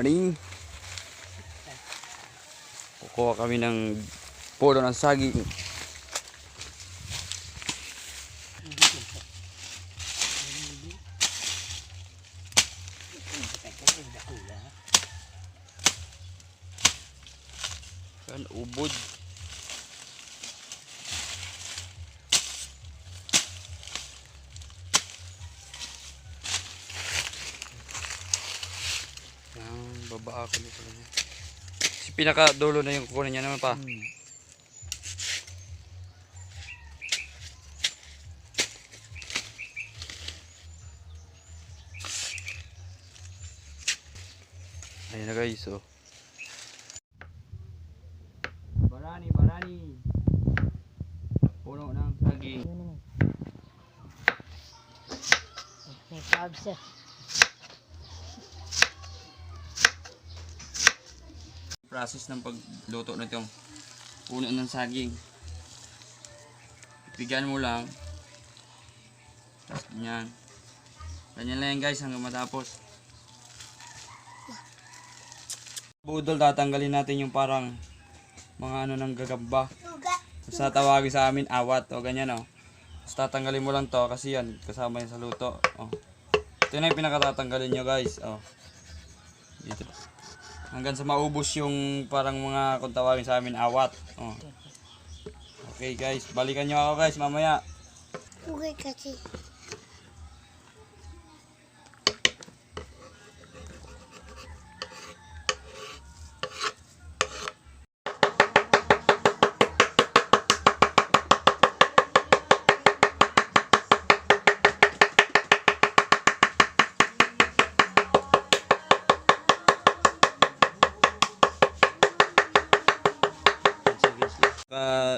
morning. Kukuha kami ng puno ng saging. Kan ubod. Baba ako nito niya. Si pinaka dulo na yung kukunin niya naman pa. Ayun na guys, oh. Barani. Puno ng saging. May carbs eh. Process ng pagluto na itong puno ng saging. Ipigan mo lang. Tapos ganyan. Ganyan lang yan guys hanggang matapos. Budol, tatanggalin natin yung parang mga ano ng gagamba. Tapos tatawagin sa amin awat o ganyan o. Tapos tatanggalin mo lang to kasi yan kasama yan sa luto. O. Ito na yung pinakatatanggalin nyo guys. O. Dito. Hanggang sa maubos yung parang mga kung tawagin sa amin awat. O. Okay guys, balikan nyo ako guys mamaya. Okay kasi.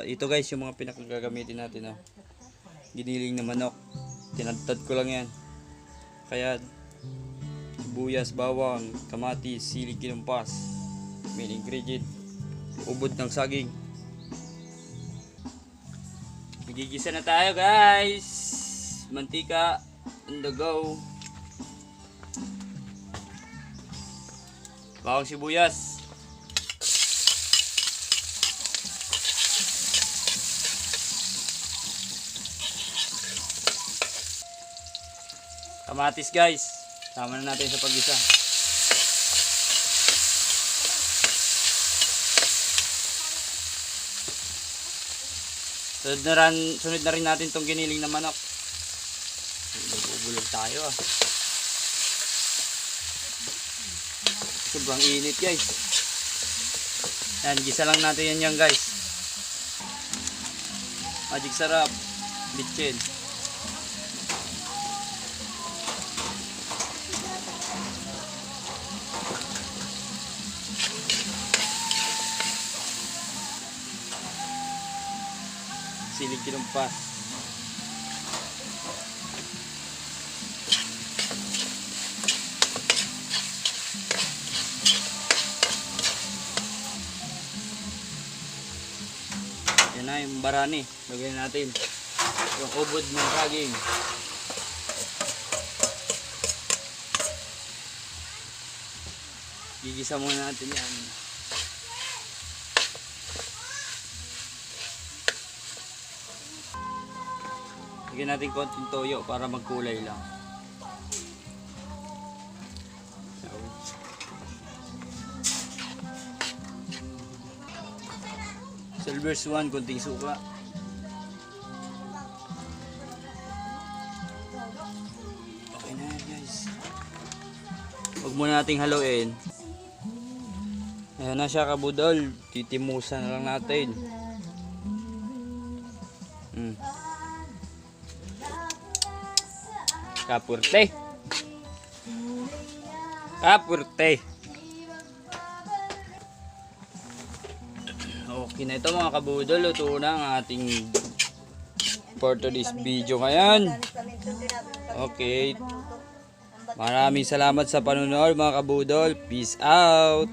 Ito guys yung mga pinakagagamitin natin. Oh. Giniling na manok. Tinadtad ko lang yan. Kaya sibuyas, bawang, kamatis, sili, kinumpas. Main ingredient. Ubod ng saging. Magigisa na tayo guys. Mantika on the go. Bawang sibuyas. Kamatis guys, sama na natin sa pag-isa. Sunod na rin natin tong giniling na manok. Nagubulog tayo ah. Sobrang init guys. Yan, gisa lang natin yan guys. Magic sarap, bitchin. Siling kinumpas. Yan na yung barani. Lagyan natin yung ubod ng saging. Gigisa muna natin yan. Lagyan natin konting toyo para magkulay lang. Silver swan, konting suka. Okay na yan guys. Huwag muna nating haluin. Ayan na siya kabudol. Titimusan na lang natin. Kapurte. Okay na ito mga kabudol. Luto na ang ating for today's video ngayon. Okay. Maraming salamat sa panonood mga kabudol. Peace out.